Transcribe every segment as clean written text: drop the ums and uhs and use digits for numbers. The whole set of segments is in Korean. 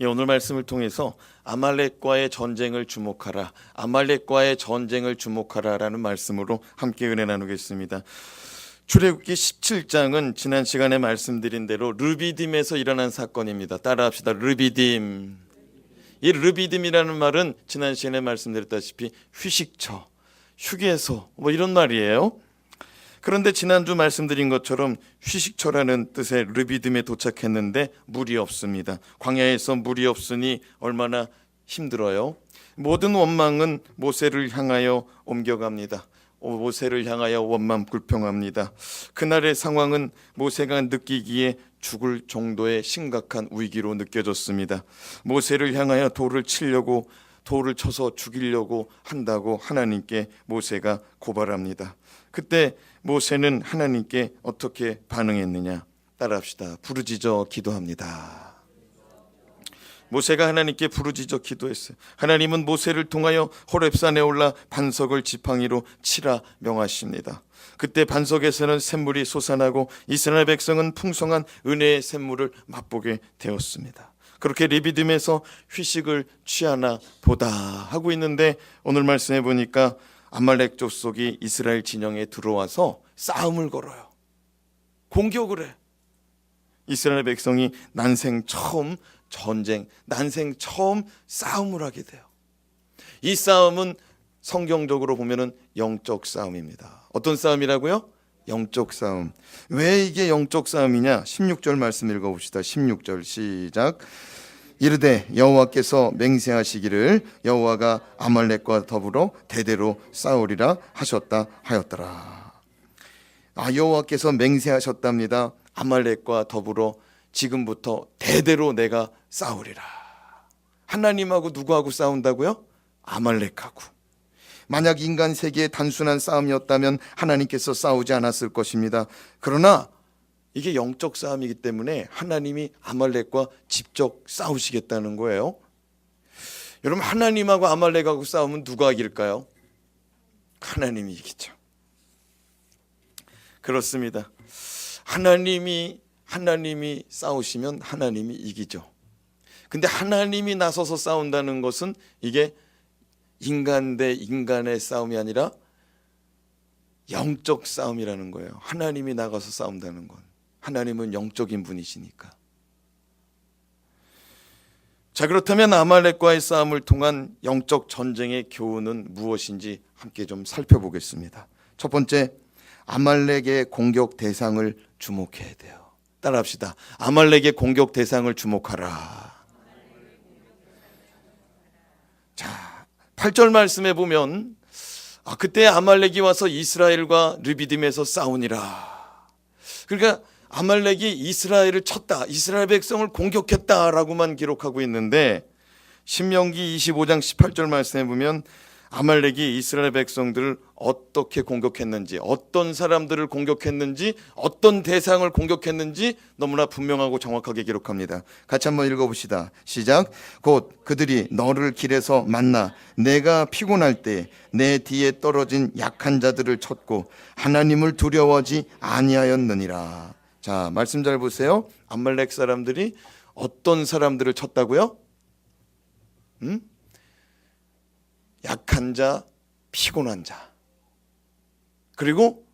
오늘 말씀을 통해서 아말렉과의 전쟁을 주목하라, 아말렉과의 전쟁을 주목하라라는 말씀으로 함께 은혜 나누겠습니다. 출애굽기 17장은 지난 시간에 말씀드린 대로 르비딤에서 일어난 사건입니다. 따라합시다. 르비딤. 이 르비딤이라는 말은 지난 시간에 말씀드렸다시피 휴식처, 휴게소 이런 말이에요. 그런데 지난주 말씀드린 것처럼 휴식처라는 뜻의 르비딤에 도착했는데 물이 없습니다. 광야에서 물이 없으니 얼마나 힘들어요. 모든 원망은 모세를 향하여 옮겨갑니다. 모세를 향하여 원망 불평합니다. 그날의 상황은 모세가 느끼기에 죽을 정도의 심각한 위기로 느껴졌습니다. 모세를 향하여 돌을 쳐서 죽이려고 한다고 하나님께 모세가 고발합니다. 그때 모세는 하나님께 어떻게 반응했느냐? 따라합시다. 부르짖어 기도합니다. 모세가 하나님께 부르짖어 기도했어요. 하나님은 모세를 통하여 호렙산에 올라 반석을 지팡이로 치라 명하십니다. 그때 반석에서는 샘물이 솟아나고 이스라엘 백성은 풍성한 은혜의 샘물을 맛보게 되었습니다. 그렇게 르비딤에서 휴식을 취하나 보다 하고 있는데 오늘 말씀해 보니까 아말렉 족속이 이스라엘 진영에 들어와서 싸움을 걸어요. 공격을 해. 이스라엘 백성이 난생 처음 싸움을 하게 돼요. 이 싸움은 성경적으로 보면은 영적 싸움입니다. 어떤 싸움이라고요? 영적 싸움. 왜 이게 영적 싸움이냐? 16절 말씀 읽어봅시다. 16절 시작. 이르되 여호와께서 맹세하시기를 여호와가 아말렉과 더불어 대대로 싸우리라 하셨다 하였더라. 여호와께서 맹세하셨답니다. 아말렉과 더불어 지금부터 대대로 내가 싸우리라. 하나님하고 누구하고 싸운다고요? 아말렉하고. 만약 인간 세계의 단순한 싸움이었다면 하나님께서 싸우지 않았을 것입니다. 그러나 이게 영적 싸움이기 때문에 하나님이 아말렉과 직접 싸우시겠다는 거예요. 여러분, 하나님하고 아말렉하고 싸우면 누가 이길까요? 하나님이 이기죠. 그렇습니다. 하나님이 싸우시면 하나님이 이기죠. 근데 하나님이 나서서 싸운다는 것은 이게 인간 대 인간의 싸움이 아니라 영적 싸움이라는 거예요. 하나님이 나가서 싸운다는 건. 하나님은 영적인 분이시니까. 자, 그렇다면 아말렉과의 싸움을 통한 영적 전쟁의 교훈은 무엇인지 함께 좀 살펴보겠습니다. 첫 번째, 아말렉의 공격 대상을 주목해야 돼요. 따라합시다. 아말렉의 공격 대상을 주목하라. 자, 8절 말씀에 보면 그때 아말렉이 와서 이스라엘과 르비딤에서 싸우니라. 그러니까 아말렉이 이스라엘을 쳤다, 이스라엘 백성을 공격했다라고만 기록하고 있는데 신명기 25장 18절 말씀에 보면 아말렉이 이스라엘 백성들을 어떻게 공격했는지, 어떤 사람들을 공격했는지, 어떤 대상을 공격했는지 너무나 분명하고 정확하게 기록합니다. 같이 한번 읽어봅시다. 시작. 곧 그들이 너를 길에서 만나 내가 피곤할 때 내 뒤에 떨어진 약한 자들을 쳤고 하나님을 두려워하지 아니하였느니라. 자, 말씀 잘 보세요. 아말렉 사람들이 어떤 사람들을 쳤다고요? 약한 자, 피곤한 자. 그리고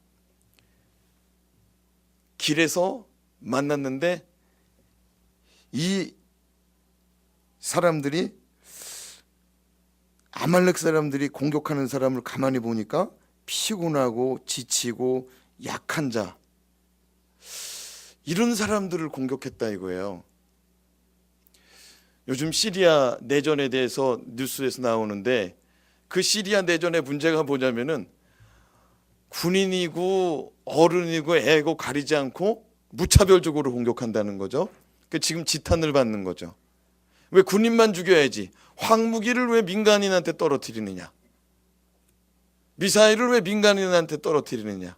길에서 만났는데 이 사람들이 아말렉 사람들이 공격하는 사람을 가만히 보니까 피곤하고 지치고 약한 자, 이런 사람들을 공격했다 이거예요. 요즘 시리아 내전에 대해서 뉴스에서 나오는데 그 시리아 내전의 문제가 뭐냐면은 군인이고 어른이고 애고 가리지 않고 무차별적으로 공격한다는 거죠. 지금 지탄을 받는 거죠. 왜 군인만 죽여야지? 황무기를 왜 민간인한테 떨어뜨리느냐? 미사일을 왜 민간인한테 떨어뜨리느냐?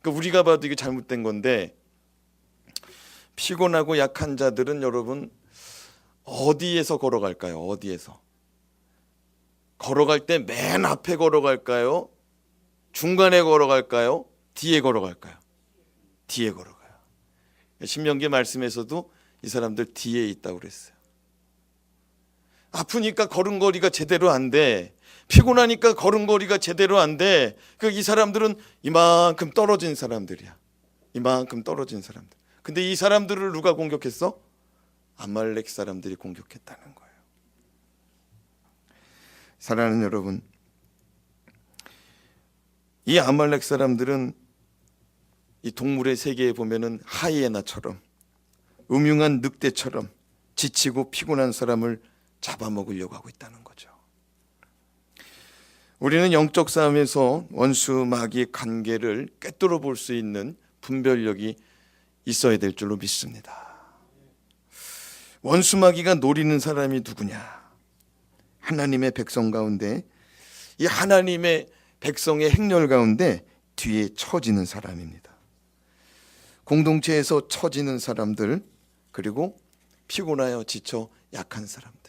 그러니까 우리가 봐도 이게 잘못된 건데, 피곤하고 약한 자들은 여러분 어디에서 걸어갈까요? 어디에서? 걸어갈 때 맨 앞에 걸어갈까요? 중간에 걸어갈까요? 뒤에 걸어갈까요? 뒤에 걸어가요. 신명기 말씀에서도 이 사람들 뒤에 있다고 그랬어요. 아프니까 걸음걸이가 제대로 안 돼. 피곤하니까 걸음걸이가 제대로 안 돼. 이 사람들은 이만큼 떨어진 사람들이야. 이만큼 떨어진 사람들. 근데 이 사람들을 누가 공격했어? 아말렉 사람들이 공격했다는 거예요. 사랑하는 여러분, 이 아말렉 사람들은 이 동물의 세계에 보면은 하이에나처럼, 음흉한 늑대처럼 지치고 피곤한 사람을 잡아먹으려고 하고 있다는 거죠. 우리는 영적 싸움에서 원수 마귀의 관계를 꿰뚫어 볼 수 있는 분별력이 있어야 될 줄로 믿습니다. 원수 마귀가 노리는 사람이 누구냐? 하나님의 백성 가운데, 이 하나님의 백성의 행렬 가운데 뒤에 처지는 사람입니다. 공동체에서 처지는 사람들, 그리고 피곤하여 지쳐 약한 사람들.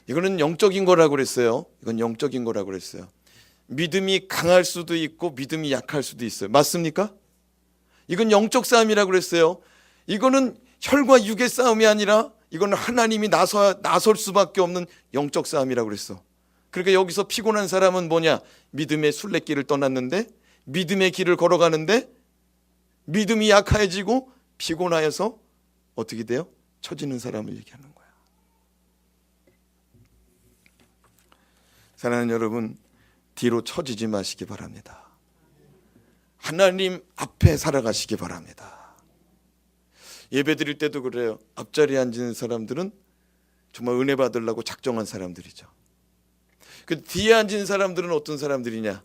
이거는 영적인 거라고 그랬어요. 이건 영적인 거라고 그랬어요. 믿음이 강할 수도 있고 믿음이 약할 수도 있어요. 맞습니까? 이건 영적 싸움이라고 그랬어요. 이거는 혈과 육의 싸움이 아니라 이거는 하나님이 나설 수밖에 없는 영적 싸움이라고 그랬어. 그러니까 여기서 피곤한 사람은 뭐냐? 믿음의 순례길을 떠났는데, 믿음의 길을 걸어가는데 믿음이 약해지고 피곤하여서 어떻게 돼요? 처지는 사람을 얘기하는 거야. 사랑하는 여러분, 뒤로 처지지 마시기 바랍니다. 하나님 앞에 살아가시기 바랍니다. 예배 드릴 때도 그래요. 앞자리에 앉은 사람들은 정말 은혜 받으려고 작정한 사람들이죠. 그 뒤에 앉은 사람들은 어떤 사람들이냐?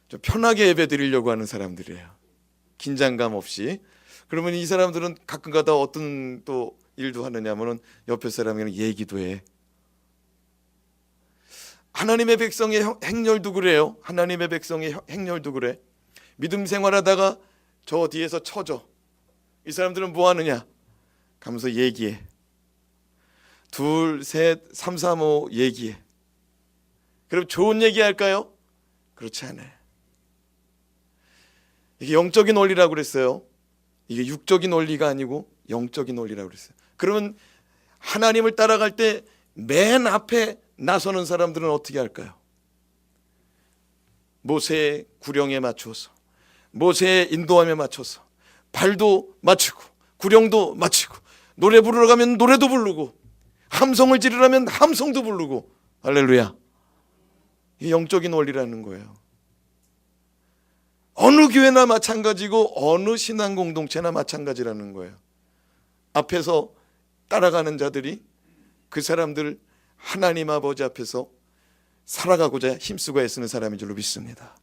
좀 편하게 예배 드리려고 하는 사람들이에요. 긴장감 없이. 그러면 이 사람들은 가끔가다 어떤 또 일도 하느냐면은 옆에 사람이랑 얘기도 해. 하나님의 백성의 행렬도 그래요. 하나님의 백성의 행렬도 그래. 믿음 생활하다가 저 뒤에서 쳐져. 이 사람들은 뭐 하느냐? 가면서 얘기해. 2, 3, 3, 4, 5 얘기해. 그럼 좋은 얘기 할까요? 그렇지 않아요. 이게 영적인 원리라고 그랬어요. 이게 육적인 원리가 아니고 영적인 원리라고 그랬어요. 그러면 하나님을 따라갈 때 맨 앞에 나서는 사람들은 어떻게 할까요? 모세의 구령에 맞춰서, 모세의 인도함에 맞춰서 발도 맞추고 구령도 맞추고, 노래 부르러 가면 노래도 부르고, 함성을 지르라면 함성도 부르고. 할렐루야. 이게 영적인 원리라는 거예요. 어느 교회나 마찬가지고 어느 신앙 공동체나 마찬가지라는 거예요. 앞에서 따라가는 자들이 그 사람들 하나님 아버지 앞에서 살아가고자 힘쓰고 애쓰는 사람인 줄로 믿습니다.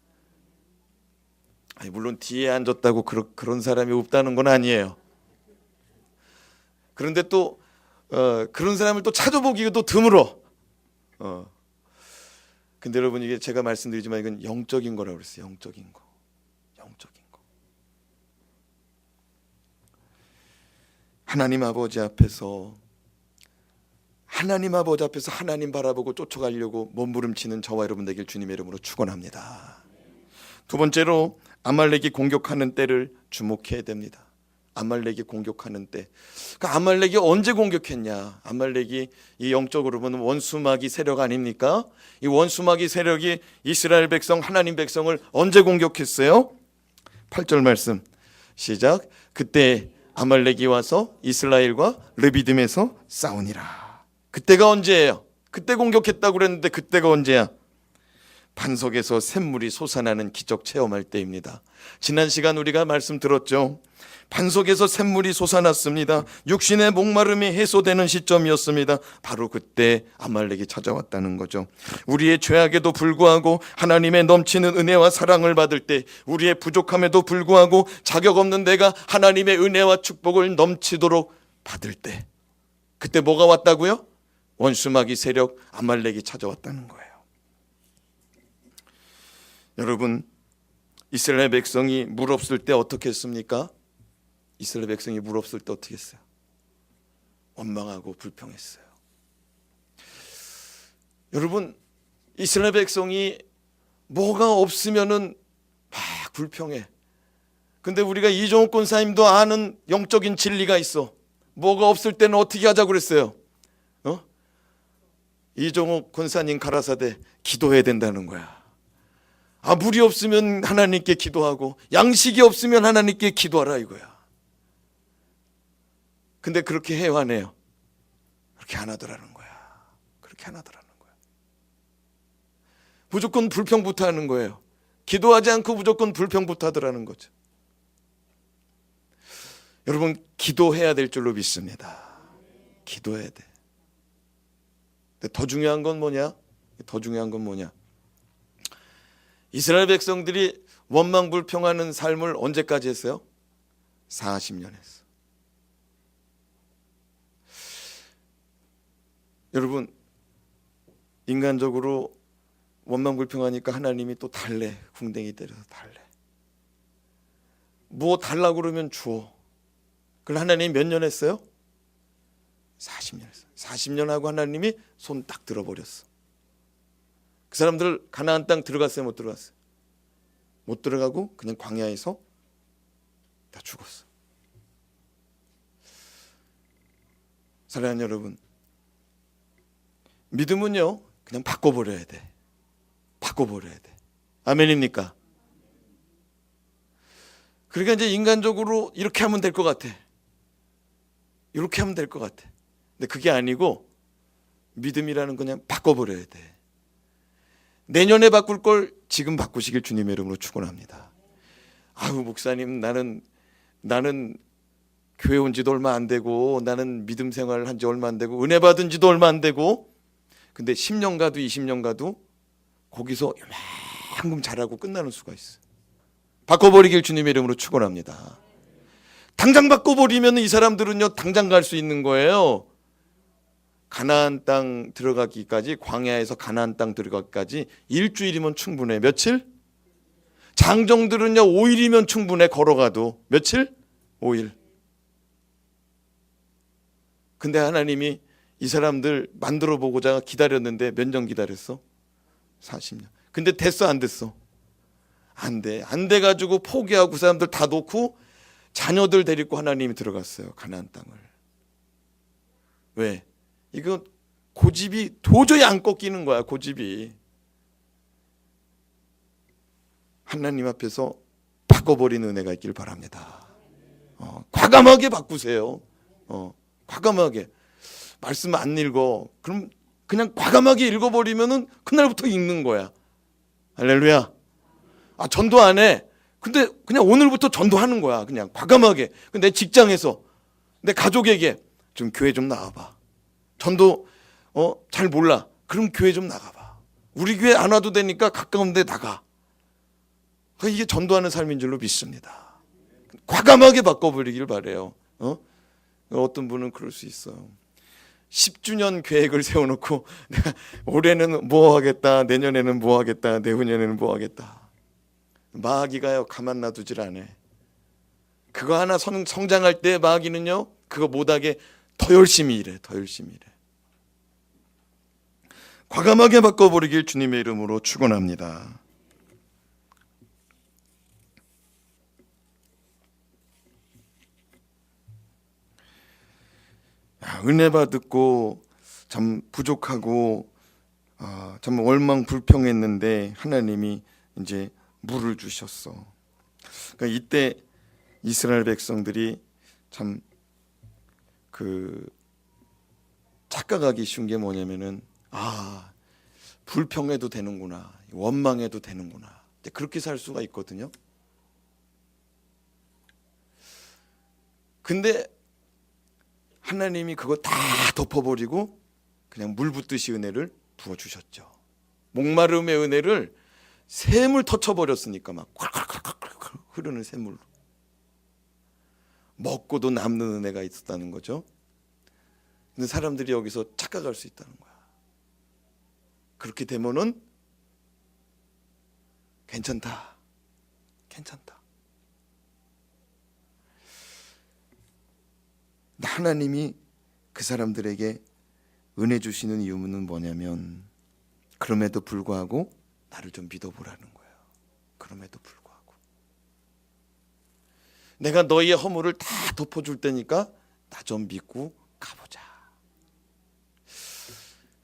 아니, 물론 뒤에 앉았다고 그런 사람이 없다는 건 아니에요. 그런데 또 그런 사람을 또 찾아보기도 드물어. 근데 여러분, 이게 제가 말씀드리지만 이건 영적인 거라고 그랬어요. 영적인 거. 영적인 거. 하나님 아버지 앞에서 하나님 바라보고 쫓아가려고 몸부림치는 저와 여러분 되길 주님의 이름으로 축원합니다. 두 번째로 아말렉이 공격하는 때를 주목해야 됩니다. 아말렉이 공격하는 때. 그러니까 아말렉이 언제 공격했냐? 아말렉이 이 영적으로 보면 원수마귀 세력 아닙니까? 이 원수마귀 세력이 이스라엘 백성, 하나님 백성을 언제 공격했어요? 8절 말씀 시작. 그때 아말렉이 와서 이스라엘과 르비딤에서 싸우니라. 그때가 언제예요? 그때 공격했다고 그랬는데 그때가 언제야? 반석에서 샘물이 솟아나는 기적 체험할 때입니다. 지난 시간 우리가 말씀 들었죠. 반석에서 샘물이 솟아났습니다. 육신의 목마름이 해소되는 시점이었습니다. 바로 그때 아말렉이 찾아왔다는 거죠. 우리의 죄악에도 불구하고 하나님의 넘치는 은혜와 사랑을 받을 때, 우리의 부족함에도 불구하고 자격 없는 내가 하나님의 은혜와 축복을 넘치도록 받을 때, 그때 뭐가 왔다고요? 원수마귀 세력 아말렉이 찾아왔다는 거예요. 여러분, 이스라엘 백성이 물 없을 때 어떻게 했습니까? 이스라엘 백성이 물 없을 때 어떻게 했어요? 원망하고 불평했어요. 여러분, 이스라엘 백성이 뭐가 없으면은 막 불평해. 근데 우리가 이종욱 권사님도 아는 영적인 진리가 있어. 뭐가 없을 때는 어떻게 하자고 그랬어요? 이종옥 권사님 가라사대 기도해야 된다는 거야. 물이 없으면 하나님께 기도하고 양식이 없으면 하나님께 기도하라 이거야. 근데 그렇게 해요, 안 해요? 그렇게 안 하더라는 거야. 그렇게 안 하더라는 거야. 무조건 불평부터 하는 거예요. 기도하지 않고 무조건 불평부터 하더라는 거죠. 여러분, 기도해야 될 줄로 믿습니다. 기도해야 돼. 근데 더 중요한 건 뭐냐? 더 중요한 건 뭐냐? 이스라엘 백성들이 원망불평하는 삶을 언제까지 했어요? 40년 했어. 여러분, 인간적으로 원망불평하니까 하나님이 또 달래. 궁뎅이 때려서 달래. 뭐 달라고 그러면 줘. 그걸 하나님이 몇 년 했어요? 40년 했어요. 40년 하고 하나님이 손 딱 들어버렸어. 그 사람들 가나안 땅 들어갔어요? 못 들어갔어요? 못 들어가고 그냥 광야에서 다 죽었어. 사랑하는 여러분, 믿음은요 그냥 바꿔버려야 돼. 바꿔버려야 돼. 아멘입니까? 그러니까 이제 인간적으로 이렇게 하면 될 것 같아. 이렇게 하면 될 것 같아. 근데 그게 아니고 믿음이라는 그냥 바꿔버려야 돼. 내년에 바꿀 걸 지금 바꾸시길 주님의 이름으로 축원합니다. 목사님, 나는 교회 온 지도 얼마 안 되고, 나는 믿음 생활을 한 지 얼마 안 되고, 은혜 받은 지도 얼마 안 되고, 근데 10년 가도 20년 가도 거기서 요만큼 잘하고 끝나는 수가 있어. 바꿔버리길 주님의 이름으로 축원합니다. 당장 바꿔버리면 이 사람들은요 당장 갈 수 있는 거예요. 가나안 땅 들어가기까지, 광야에서 가나안 땅 들어가기까지 일주일이면 충분해. 며칠? 장정들은요 5일이면 충분해. 걸어가도. 며칠? 5일. 근데 하나님이 이 사람들 만들어 보고자 기다렸는데 몇 년 기다렸어? 40년. 근데 됐어, 안 됐어? 안 돼. 안 돼가지고 포기하고 그 사람들 다 놓고 자녀들 데리고 하나님이 들어갔어요, 가나안 땅을. 왜? 이거 고집이 도저히 안 꺾이는 거야. 고집이. 하나님 앞에서 바꿔버리는 은혜가 있길 바랍니다. 과감하게 바꾸세요. 과감하게. 말씀 안 읽어. 그럼 그냥 과감하게 읽어버리면은 그날부터 읽는 거야. 할렐루야. 전도 안 해. 근데 그냥 오늘부터 전도하는 거야. 그냥 과감하게. 내 직장에서, 내 가족에게 좀 교회 좀 나와봐. 전도 잘 몰라. 그럼 교회 좀 나가봐. 우리 교회 안 와도 되니까 가까운 데 나가. 이게 전도하는 삶인 줄로 믿습니다. 과감하게 바꿔버리길 바래요. 어떤 분은 그럴 수 있어요. 10주년 계획을 세워놓고 내가 올해는 뭐 하겠다, 내년에는 뭐 하겠다, 내후년에는 뭐 하겠다. 마귀가요 가만 놔두질 않아. 그거 하나 성장할 때 마귀는요 그거 못하게 더 열심히 일해. 더 열심히 일해. 과감하게 바꿔버리길 주님의 이름으로 축원합니다. 은혜 받고 참 부족하고 참 원망불평했는데 하나님이 이제 물을 주셨어. 그러니까 이때 이스라엘 백성들이 참 착각하기 쉬운 게 뭐냐면은 불평해도 되는구나, 원망해도 되는구나, 그렇게 살 수가 있거든요. 근데 하나님이 그거 다 덮어버리고 그냥 물 붓듯이 은혜를 부어주셨죠. 목마름의 은혜를 샘을 터쳐버렸으니까 막 콸콸콸콸 흐르는 샘물로 먹고도 남는 은혜가 있었다는 거죠. 근데 사람들이 여기서 착각할 수 있다는 거야. 그렇게 되면은 괜찮다. 하나님이 그 사람들에게 은혜 주시는 이유는 뭐냐면 그럼에도 불구하고 나를 좀 믿어보라는 거예요. 그럼에도 불구하고 내가 너희의 허물을 다 덮어줄 테니까 나 좀 믿고 가보자.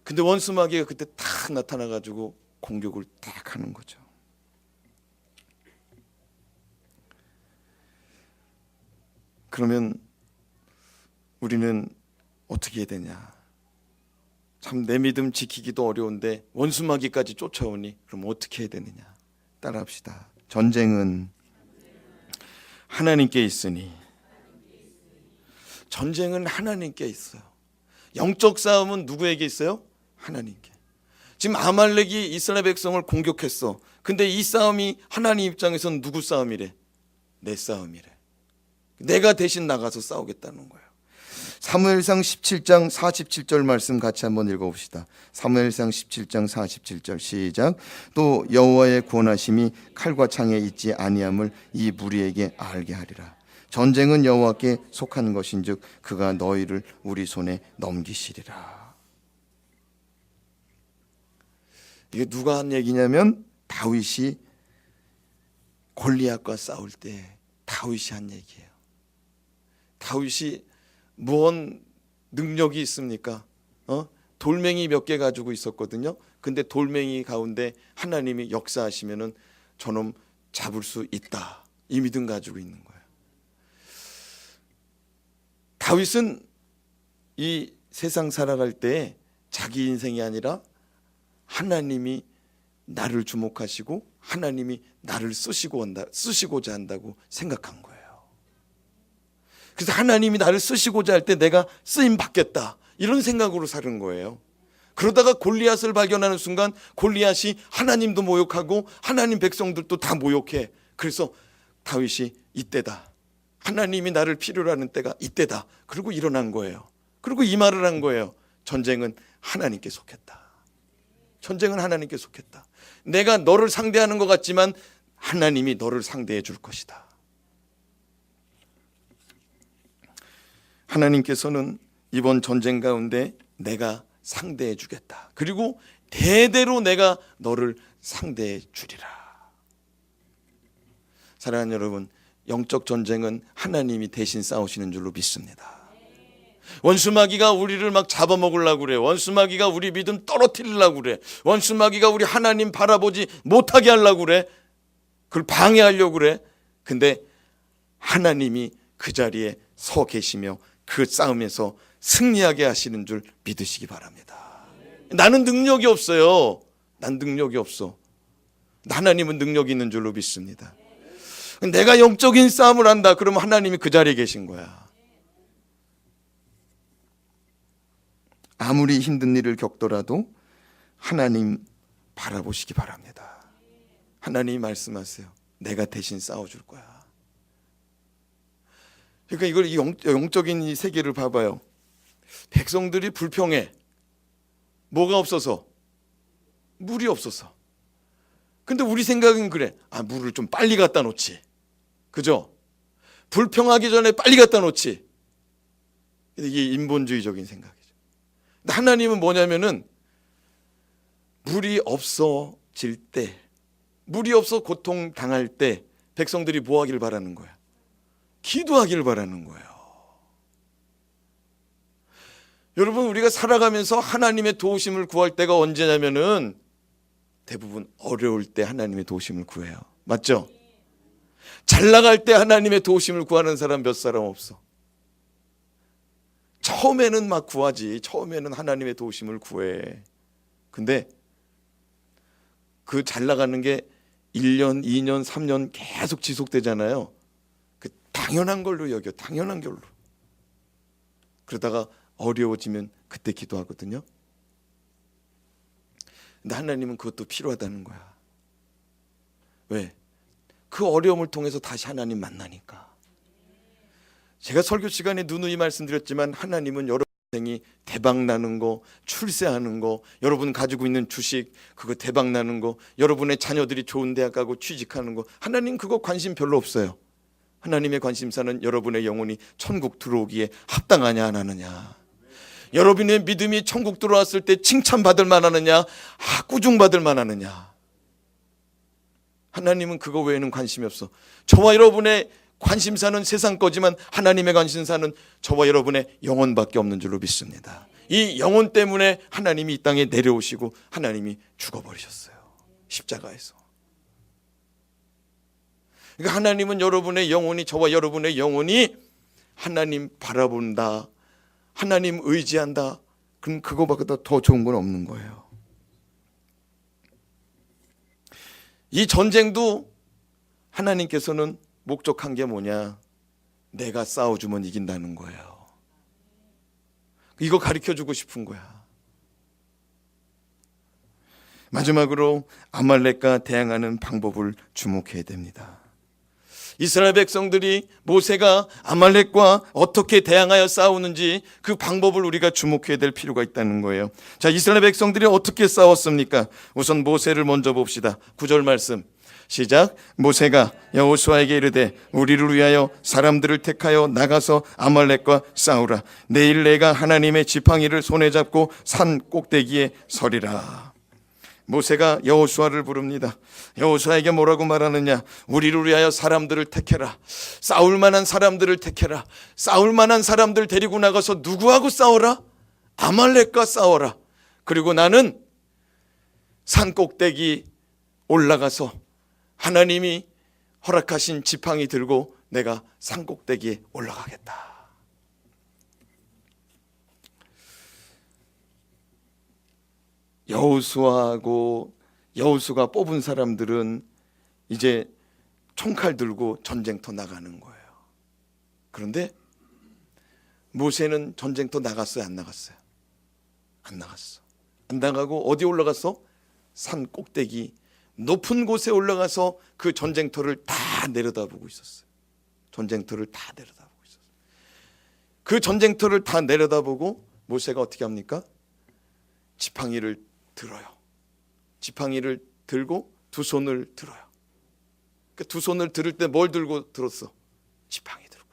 근데 원수 마귀가 그때 탁 나타나가지고 공격을 딱 하는 거죠. 그러면 우리는 어떻게 해야 되냐? 참 내 믿음 지키기도 어려운데 원수 마귀까지 쫓아오니 그럼 어떻게 해야 되느냐? 따라합시다. 전쟁은 하나님께 있으니. 전쟁은 하나님께 있어요. 영적 싸움은 누구에게 있어요? 하나님께. 지금 아말렉이 이스라엘 백성을 공격했어. 근데 이 싸움이 하나님 입장에서는 누구 싸움이래? 내 싸움이래. 내가 대신 나가서 싸우겠다는 거예요. 사무엘상 17장 47절 말씀 같이 한번 읽어봅시다. 사무엘상 17장 47절 시작. 또 여호와의 구원하심이 칼과 창에 있지 아니함을 이 무리에게 알게 하리라. 전쟁은 여호와께 속한 것인즉 그가 너희를 우리 손에 넘기시리라. 이게 누가 한 얘기냐면 다윗이 골리앗과 싸울 때 다윗이 한 얘기예요. 다윗이 무언 능력이 있습니까? 돌멩이 몇 개 가지고 있었거든요. 근데 돌멩이 가운데 하나님이 역사하시면은 저놈 잡을 수 있다. 이 믿음 가지고 있는 거예요. 다윗은 이 세상 살아갈 때 자기 인생이 아니라 하나님이 나를 주목하시고 하나님이 나를 쓰시고자 한다고 생각한 거예요. 그래서 하나님이 나를 쓰시고자 할 때 내가 쓰임 받겠다 이런 생각으로 사는 거예요. 그러다가 골리앗을 발견하는 순간 골리앗이 하나님도 모욕하고 하나님 백성들도 다 모욕해. 그래서 다윗이 이때다. 하나님이 나를 필요로 하는 때가 이때다. 그리고 일어난 거예요. 그리고 이 말을 한 거예요. 전쟁은 하나님께 속했다. 전쟁은 하나님께 속했다. 내가 너를 상대하는 것 같지만 하나님이 너를 상대해 줄 것이다. 하나님께서는 이번 전쟁 가운데 내가 상대해 주겠다. 그리고 대대로 내가 너를 상대해 주리라. 사랑하는 여러분, 영적 전쟁은 하나님이 대신 싸우시는 줄로 믿습니다. 원수 마귀가 우리를 막 잡아먹으려고 그래. 원수 마귀가 우리 믿음 떨어뜨리려고 그래. 원수 마귀가 우리 하나님 바라보지 못하게 하려고 그래. 그걸 방해하려고 그래. 근데 하나님이 그 자리에 서 계시며 그 싸움에서 승리하게 하시는 줄 믿으시기 바랍니다. 나는 능력이 없어요. 난 능력이 없어. 하나님은 능력이 있는 줄로 믿습니다. 내가 영적인 싸움을 한다. 그러면 하나님이 그 자리에 계신 거야. 아무리 힘든 일을 겪더라도 하나님 바라보시기 바랍니다. 하나님이 말씀하세요. 내가 대신 싸워줄 거야. 그러니까 이걸 영적인 이 세계를 봐봐요. 백성들이 불평해. 뭐가 없어서? 물이 없어서. 근데 우리 생각은 그래. 물을 좀 빨리 갖다 놓지. 그죠? 불평하기 전에 빨리 갖다 놓지. 이게 인본주의적인 생각이죠. 근데 하나님은 뭐냐면은 물이 없어질 때, 물이 없어 고통 당할 때 백성들이 뭐 하길 바라는 거야? 기도하기를 바라는 거예요. 여러분, 우리가 살아가면서 하나님의 도우심을 구할 때가 언제냐면은 대부분 어려울 때 하나님의 도우심을 구해요. 맞죠? 잘 나갈 때 하나님의 도우심을 구하는 사람 몇 사람 없어. 처음에는 막 구하지. 처음에는 하나님의 도우심을 구해. 근데 그 잘 나가는 게 1년, 2년, 3년 계속 지속되잖아요. 당연한 걸로 여겨. 당연한 걸로. 그러다가 어려워지면 그때 기도하거든요. 근데 하나님은 그것도 필요하다는 거야. 왜? 그 어려움을 통해서 다시 하나님 만나니까. 제가 설교 시간에 누누이 말씀드렸지만 하나님은 여러분 인생이 대박 나는 거, 출세하는 거, 여러분 가지고 있는 주식 그거 대박 나는 거, 여러분의 자녀들이 좋은 대학 가고 취직하는 거, 하나님 그거 관심 별로 없어요. 하나님의 관심사는 여러분의 영혼이 천국 들어오기에 합당하냐 안 하느냐. 여러분의 믿음이 천국 들어왔을 때 칭찬받을 만하느냐, 꾸중받을 만하느냐. 하나님은 그거 외에는 관심이 없어. 저와 여러분의 관심사는 세상 거지만 하나님의 관심사는 저와 여러분의 영혼밖에 없는 줄로 믿습니다. 이 영혼 때문에 하나님이 이 땅에 내려오시고 하나님이 죽어버리셨어요. 십자가에서. 그러니까 하나님은 여러분의 영혼이, 저와 여러분의 영혼이 하나님 바라본다, 하나님 의지한다, 그럼 그거보다 더 좋은 건 없는 거예요. 이 전쟁도 하나님께서는 목적한 게 뭐냐? 내가 싸워주면 이긴다는 거예요. 이거 가르쳐주고 싶은 거야. 마지막으로 아말렉과 대항하는 방법을 주목해야 됩니다. 이스라엘 백성들이 모세가 아말렉과 어떻게 대항하여 싸우는지 그 방법을 우리가 주목해야 될 필요가 있다는 거예요. 자, 이스라엘 백성들이 어떻게 싸웠습니까? 우선 모세를 먼저 봅시다. 9절 말씀 시작. 모세가 여호수아에게 이르되 우리를 위하여 사람들을 택하여 나가서 아말렉과 싸우라. 내일 내가 하나님의 지팡이를 손에 잡고 산 꼭대기에 서리라. 모세가 여호수아를 부릅니다. 여호수아에게 뭐라고 말하느냐? 우리를 위하여 사람들을 택해라. 싸울 만한 사람들을 택해라. 싸울 만한 사람들 데리고 나가서 누구하고 싸워라? 아말렉과 싸워라. 그리고 나는 산 꼭대기 올라가서 하나님이 허락하신 지팡이 들고 내가 산 꼭대기에 올라가겠다. 여호수아가 뽑은 사람들은 이제 총칼 들고 전쟁터 나가는 거예요. 그런데 모세는 전쟁터 나갔어요? 안 나갔어요? 안 나갔어. 안 나가고 어디 올라갔어? 산 꼭대기 높은 곳에 올라가서 그 전쟁터를 다 내려다보고 있었어요. 전쟁터를 다 내려다보고 있었어요. 그 전쟁터를 다 내려다보고 모세가 어떻게 합니까? 지팡이를 들어요. 지팡이를 들고 두 손을 들어요. 그 두 손을 들을 때 뭘 들고 들었어? 지팡이 들고.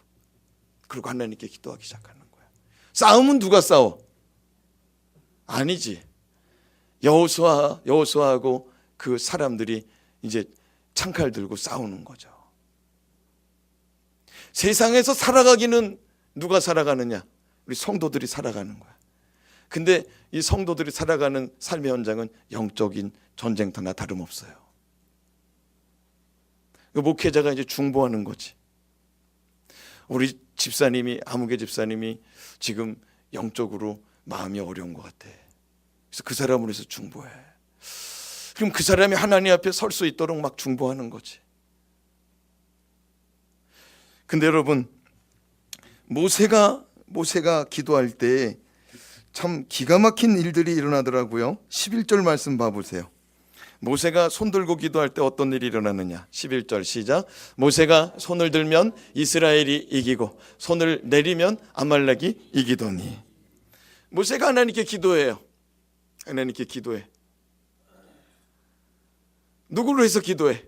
그리고 하나님께 기도하기 시작하는 거야. 싸움은 누가 싸워? 아니지. 여호수아하고 그 사람들이 이제 창칼 들고 싸우는 거죠. 세상에서 살아가기는 누가 살아가느냐? 우리 성도들이 살아가는 거야. 근데 이 성도들이 살아가는 삶의 현장은 영적인 전쟁터나 다름없어요. 목회자가 이제 중보하는 거지. 우리 집사님이, 아무개 집사님이 지금 영적으로 마음이 어려운 것 같아. 그래서 그 사람을 위해서 중보해. 그럼 그 사람이 하나님 앞에 설 수 있도록 막 중보하는 거지. 근데 여러분, 모세가 기도할 때 참 기가 막힌 일들이 일어나더라고요. 11절 말씀 봐보세요. 모세가 손 들고 기도할 때 어떤 일이 일어나느냐? 11절 시작. 모세가 손을 들면 이스라엘이 이기고 손을 내리면 아말렉이 이기더니. 모세가 하나님께 기도해요. 하나님께 기도해. 누구를 위해서 기도해?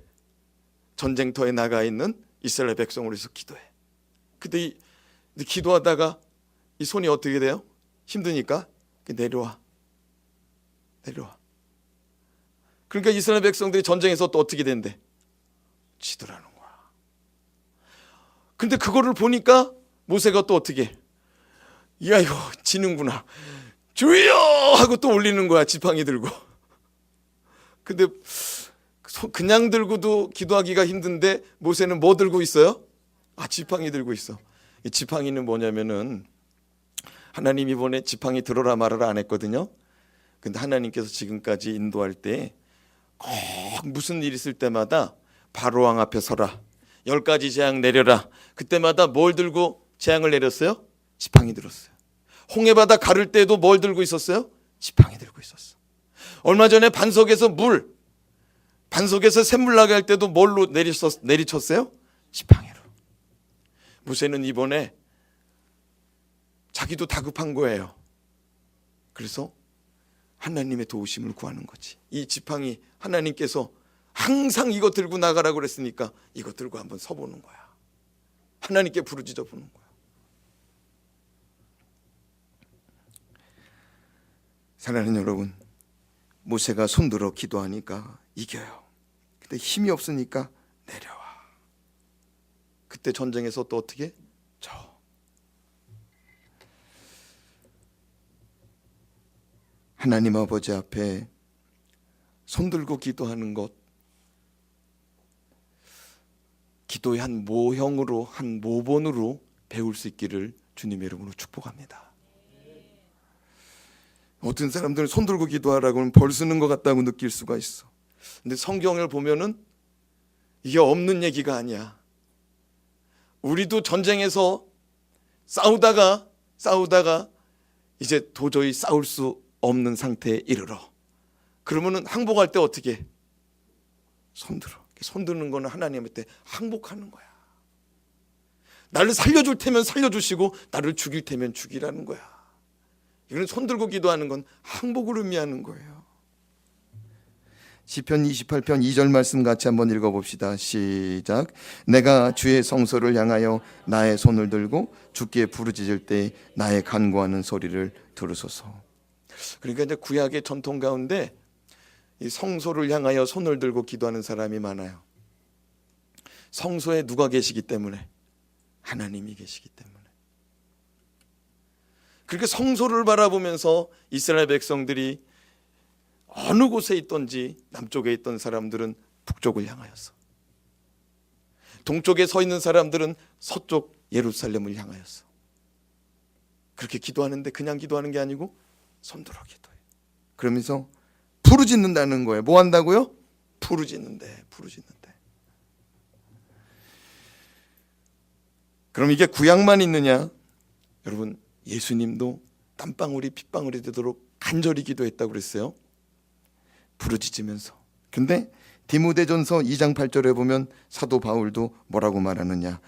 전쟁터에 나가 있는 이스라엘 백성을 위해서 기도해. 근데 기도하다가 이 손이 어떻게 돼요? 힘드니까 내려와. 그러니까 이스라엘 백성들이 전쟁에서 또 어떻게 된대? 지더라는 거야. 근데 그거를 보니까 모세가 또 어떻게? 야, 이거 지는구나. 주여! 하고 또 올리는 거야, 지팡이 들고. 근데 그냥 들고도 기도하기가 힘든데 모세는 뭐 들고 있어요? 지팡이 들고 있어. 이 지팡이는 뭐냐면은 하나님 이번에 지팡이 들어라 말아라 안 했거든요. 근데 하나님께서 지금까지 인도할 때 꼭 무슨 일 있을 때마다 바로왕 앞에 서라. 10가지 재앙 내려라. 그때마다 뭘 들고 재앙을 내렸어요? 지팡이 들었어요. 홍해바다 가를 때도 뭘 들고 있었어요? 지팡이 들고 있었어. 얼마 전에 반석에서 샘물 나게 할 때도 뭘로 내리쳤어요? 지팡이로. 모세는 이번에 자기도 다급한 거예요. 그래서 하나님의 도우심을 구하는 거지. 이 지팡이 하나님께서 항상 이거 들고 나가라고 그랬으니까 이거 들고 한번 서보는 거야. 하나님께 부르짖어 보는 거야. 사랑하는 여러분, 모세가 손들어 기도하니까 이겨요. 근데 힘이 없으니까 내려와. 그때 전쟁에서 또 어떻게? 하나님 아버지 앞에 손들고 기도하는 것, 기도의 한 모형으로, 한 모본으로 배울 수 있기를 주님의 이름으로 축복합니다. 어떤 사람들은 손들고 기도하라고 하면 벌 쓰는 것 같다고 느낄 수가 있어. 근데 성경을 보면은 이게 없는 얘기가 아니야. 우리도 전쟁에서 싸우다가 이제 도저히 싸울 수 없는 상태에 이르러, 그러면은 항복할 때 어떻게 해? 손들어. 손드는 거는 하나님한테 항복하는 거야. 나를 살려줄 테면 살려주시고 나를 죽일 테면 죽이라는 거야. 이건 손들고 기도하는 건 항복을 의미하는 거예요. 시편 28편 2절 말씀 같이 한번 읽어봅시다. 시작. 내가 주의 성소를 향하여 나의 손을 들고 주께 부르짖을 때 나의 간구하는 소리를 들으소서. 그러니까 이제 구약의 전통 가운데 이 성소를 향하여 손을 들고 기도하는 사람이 많아요. 성소에 누가 계시기 때문에? 하나님이 계시기 때문에. 그렇게 성소를 바라보면서 이스라엘 백성들이 어느 곳에 있던지 남쪽에 있던 사람들은 북쪽을 향하였어. 동쪽에 서 있는 사람들은 서쪽 예루살렘을 향하였어. 그렇게 기도하는데 그냥 기도하는 게 아니고 손들어 기도해. 그러면서 부르짖는다는 거예요. 뭐 한다고요? 부르짖는데. 그럼 이게 구약만 있느냐? 여러분, 예수님도 땀방울이 핏방울이 되도록 간절히 기도했다고 그랬어요. 부르짖으면서. 근데 디모데전서 2장 8절에 보면 사도 바울도 뭐라고 말하느냐?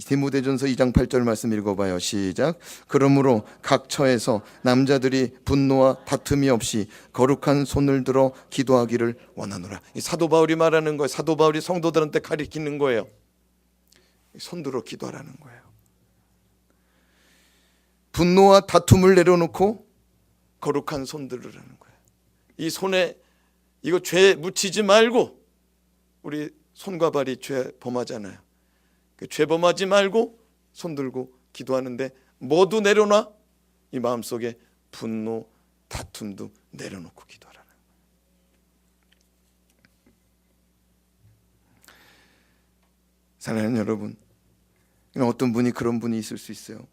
디모데전서 2장 8절 말씀 읽어봐요. 시작. 그러므로 각 처에서 남자들이 분노와 다툼이 없이 거룩한 손을 들어 기도하기를 원하노라. 이 사도 바울이 말하는 거예요. 사도 바울이 성도들한테 가르치는 거예요. 손 들어 기도하라는 거예요. 분노와 다툼을 내려놓고 거룩한 손 들으라는 거예요. 이 손에 이거 죄 묻히지 말고, 우리 손과 발이 죄 범하잖아요. 죄 범하지 말고 손 들고 기도하는데 모두 내려놔. 이 마음속에 분노, 다툼도 내려놓고 기도하라는 거예요. 사랑하는 여러분, 어떤 분이 그런 분이 있을 수 있어요.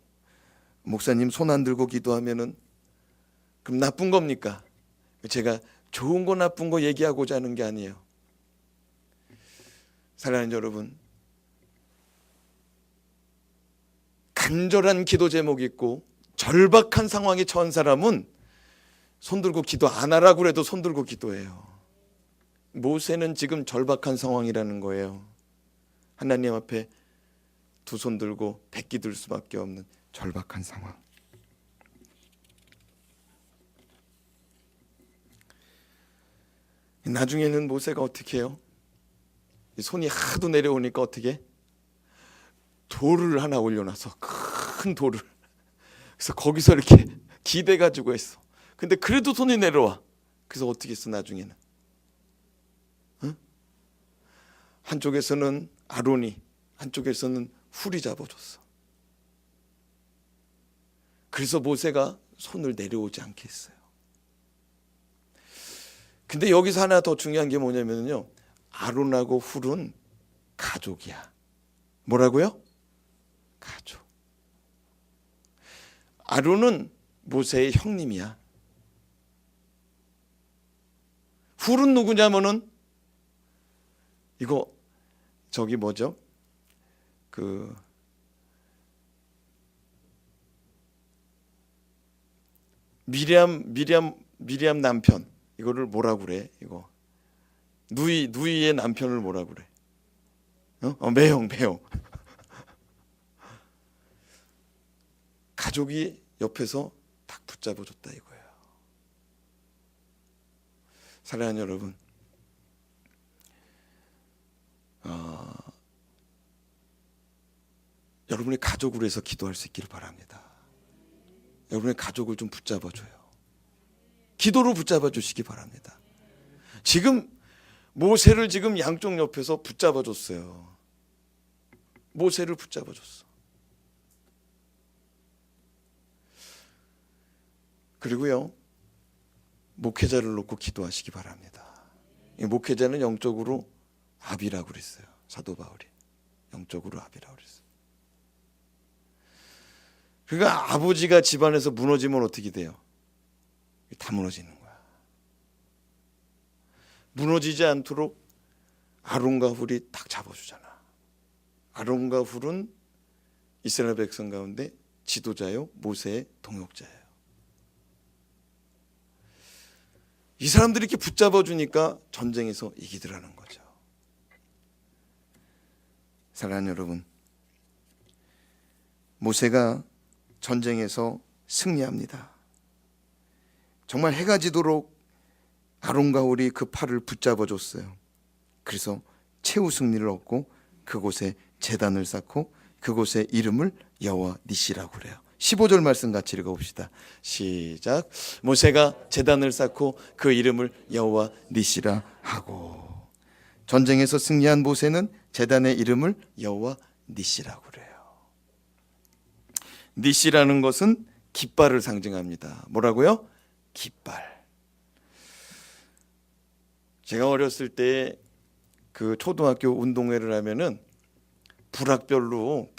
목사님 손 안 들고 기도하면은 그럼 나쁜 겁니까? 제가 좋은 거 나쁜 거 얘기하고자 하는 게 아니에요. 사랑하는 여러분, 간절한 기도 제목이 있고 절박한 상황에 처한 사람은 손 들고 기도 안 하라고 그래도 손 들고 기도해요. 모세는 지금 절박한 상황이라는 거예요. 하나님 앞에 두 손 들고 백기 들 수밖에 없는 절박한 상황. 나중에는 모세가 어떻게 해요? 손이 하도 내려오니까 어떻게 해? 돌을 하나 올려놔서, 큰 돌을. 그래서 거기서 이렇게 기대가지고 했어. 근데 그래도 손이 내려와. 그래서 어떻게 했어 나중에는? 응? 한쪽에서는 아론이, 한쪽에서는 훌이 잡아줬어. 그래서 모세가 손을 내려오지 않게 했어요. 근데 여기서 하나 더 중요한 게 뭐냐면요, 아론하고 훌은 가족이야. 뭐라고요? 가족. 아론은 모세의 형님이야. 훌은 누구냐면은 이거 저기 뭐죠? 미리암 남편, 이거를 뭐라고 그래? 이거 누이의 남편을 뭐라고 그래? 매형. 가족이 옆에서 딱 붙잡아줬다 이거예요. 사랑하는 여러분, 여러분의 가족으로 해서 기도할 수 있기를 바랍니다. 여러분의 가족을 좀 붙잡아줘요. 기도로 붙잡아 주시기 바랍니다. 지금 모세를 지금 양쪽 옆에서 붙잡아 줬어요. 모세를 붙잡아 줬어. 그리고요, 목회자를 놓고 기도하시기 바랍니다. 이 목회자는 영적으로 아비라고 그랬어요. 사도 바울이 영적으로 아비라고 그랬어요. 그러니까 아버지가 집안에서 무너지면 어떻게 돼요? 다 무너지는 거야. 무너지지 않도록 아론과 훌이 딱 잡아주잖아. 아론과 훌은 이스라엘 백성 가운데 지도자요, 모세의 동역자예요. 이 사람들이 이렇게 붙잡아 주니까 전쟁에서 이기더라는 거죠. 사랑하는 여러분, 모세가 전쟁에서 승리합니다. 정말 해가 지도록 아론과 훌이 그 팔을 붙잡아 줬어요. 그래서 최후 승리를 얻고 그곳에 제단을 쌓고 그곳의 이름을 여호와 니시라고 그래요. 15절 말씀 같이 읽어봅시다. 시작. 모세가 제단을 쌓고 그 이름을 여호와 니시라 하고. 전쟁에서 승리한 모세는 제단의 이름을 여호와 니시라고 그래요. 니시라는 것은 깃발을 상징합니다. 뭐라고요? 깃발. 제가 어렸을 때 그 초등학교 운동회를 하면은 부락별로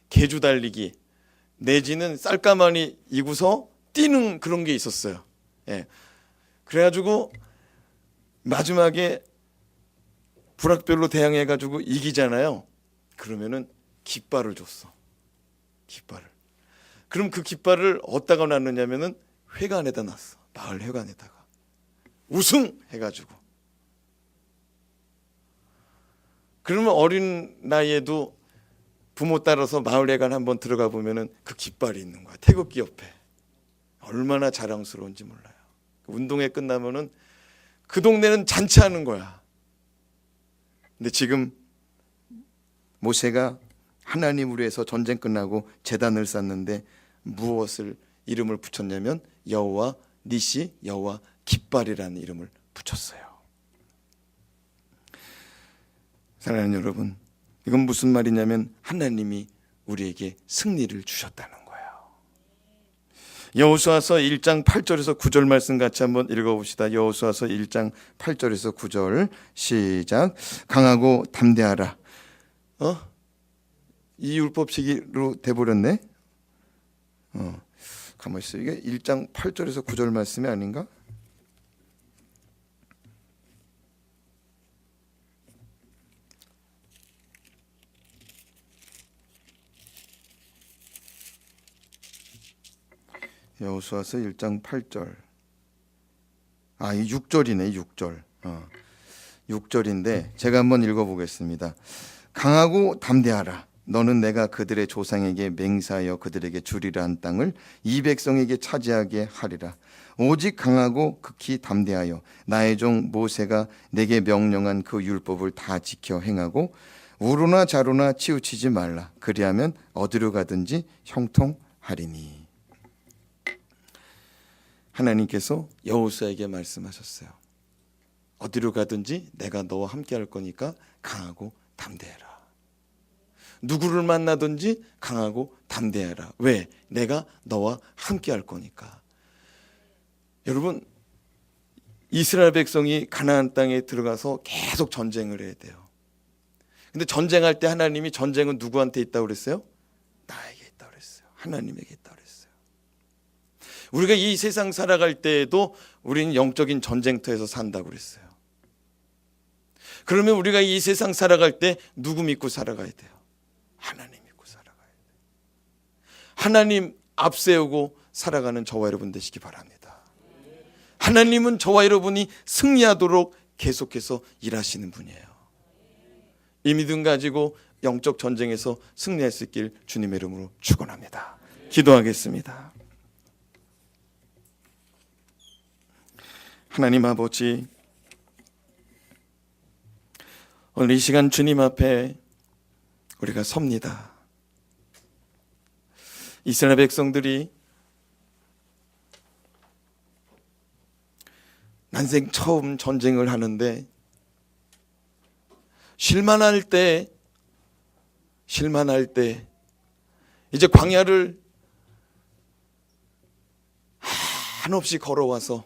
개주 달리기 내지는 쌀가마니 이고서 뛰는 그런 게 있었어요. 예. 그래가지고 마지막에 부락별로 대항해가지고 이기잖아요. 그러면은 깃발을 줬어. 깃발을. 그럼 그 깃발을 어디다가 놨느냐면은 회관에다 놨어. 마을 회관에다가. 우승 해가지고. 그러면 어린 나이에도 부모 따라서 마을회관 한번 들어가 보면은 그 깃발이 있는 거야. 태극기 옆에. 얼마나 자랑스러운지 몰라요. 운동회 끝나면은 그 동네는 잔치하는 거야. 근데 지금 모세가 하나님을 위해서 전쟁 끝나고 제단을 쌓는데 무엇을 이름을 붙였냐면 여호와 니시, 여호와 깃발이라는 이름을 붙였어요. 사랑하는 여러분, 이건 무슨 말이냐면 하나님이 우리에게 승리를 주셨다는 거예요. 여호수아서 1장 8절에서 9절 말씀 같이 한번 읽어봅시다. 여호수아서 1장 8절에서 9절 시작. 강하고 담대하라. 이 율법시기로 돼버렸네. 가만히 있어. 이게 1장 8절에서 9절 말씀이 아닌가? 여호수아서 1장 8절. 이 6절이네. 6절. 6절인데 제가 한번 읽어보겠습니다. 강하고 담대하라. 너는 내가 그들의 조상에게 맹세하여 그들에게 주리라 한 땅을 이 백성에게 차지하게 하리라. 오직 강하고 극히 담대하여 나의 종 모세가 내게 명령한 그 율법을 다 지켜 행하고 우로나 좌로나 치우치지 말라. 그리하면 어디로 가든지 형통하리니. 하나님께서 여호수아에게 말씀하셨어요. 어디로 가든지 내가 너와 함께 할 거니까 강하고 담대해라. 누구를 만나든지 강하고 담대해라. 왜? 내가 너와 함께 할 거니까. 여러분, 이스라엘 백성이 가나안 땅에 들어가서 계속 전쟁을 해야 돼요. 근데 전쟁할 때 하나님이 전쟁은 누구한테 있다고 그랬어요? 나에게 있다고 그랬어요. 하나님에게 있다고 그랬어요. 우리가 이 세상 살아갈 때에도 우리는 영적인 전쟁터에서 산다고 그랬어요. 그러면 우리가 이 세상 살아갈 때 누구 믿고 살아가야 돼요? 하나님 믿고 살아가야 돼요. 하나님 앞세우고 살아가는 저와 여러분 되시기 바랍니다. 하나님은 저와 여러분이 승리하도록 계속해서 일하시는 분이에요. 이 믿음 가지고 영적 전쟁에서 승리할 수 있길 주님의 이름으로 축원합니다. 기도하겠습니다. 하나님 아버지, 오늘 이 시간 주님 앞에 우리가 섭니다. 이스라엘 백성들이 난생 처음 전쟁을 하는데 실만할 때 이제 광야를 한없이 걸어와서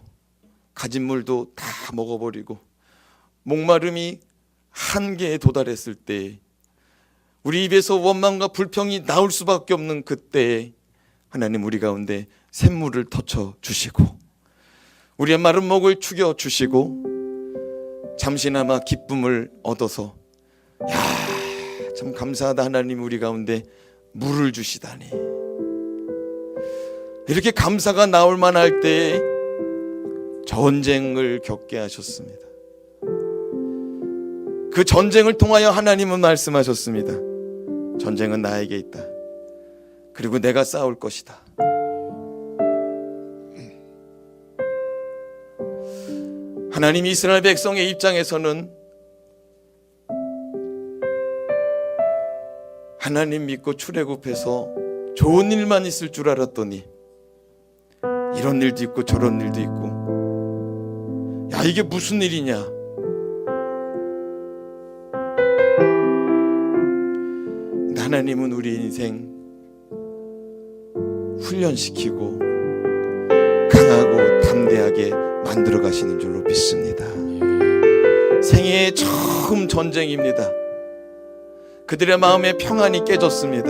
가진 물도 다 먹어버리고 목마름이 한계에 도달했을 때, 우리 입에서 원망과 불평이 나올 수밖에 없는 그때에 하나님 우리 가운데 샘물을 터쳐 주시고 우리의 마른 목을 축여 주시고 잠시나마 기쁨을 얻어서, 야, 참 감사하다 하나님 우리 가운데 물을 주시다니. 이렇게 감사가 나올 만할 때에 전쟁을 겪게 하셨습니다. 그 전쟁을 통하여 하나님은 말씀하셨습니다. 전쟁은 나에게 있다. 그리고 내가 싸울 것이다. 하나님 이스라엘 백성의 입장에서는 하나님 믿고 출애굽해서 좋은 일만 있을 줄 알았더니 이런 일도 있고 저런 일도 있고, 야, 이게 무슨 일이냐. 하나님은 우리 인생 훈련시키고 강하고 담대하게 만들어 가시는 줄로 믿습니다. 생애의 처음 전쟁입니다. 그들의 마음에 평안이 깨졌습니다.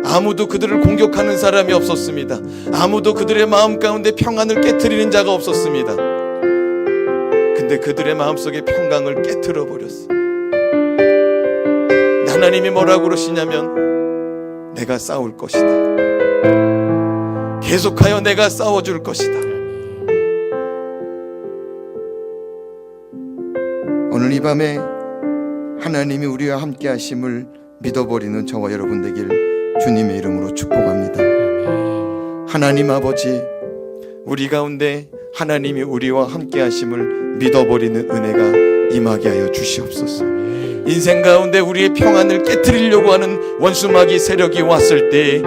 아무도 그들을 공격하는 사람이 없었습니다. 아무도 그들의 마음 가운데 평안을 깨트리는 자가 없었습니다. 근데 그들의 마음속에 평강을 깨트려 버렸어. 하나님이 뭐라고 그러시냐면, 내가 싸울 것이다. 계속하여 내가 싸워줄 것이다. 오늘 이 밤에 하나님이 우리와 함께 하심을 믿어버리는 저와 여러분 되길 주님의 이름으로 축복합니다. 하나님 아버지, 우리 가운데 하나님이 우리와 함께 하심을 믿어버리는 은혜가 임하게 하여 주시옵소서. 인생 가운데 우리의 평안을 깨트리려고 하는 원수마귀 세력이 왔을 때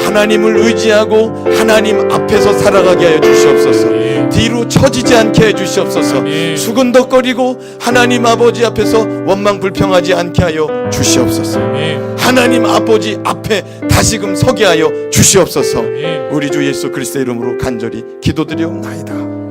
하나님을 의지하고 하나님 앞에서 살아가게 하여 주시옵소서. 뒤로 처지지 않게 해 주시옵소서. 수근덕거리고 하나님 아버지 앞에서 원망 불평하지 않게 하여 주시옵소서. 하나님 아버지 앞에 다시금 서게 하여 주시옵소서. 우리 주 예수 그리스도의 이름으로 간절히 기도드리옵나이다.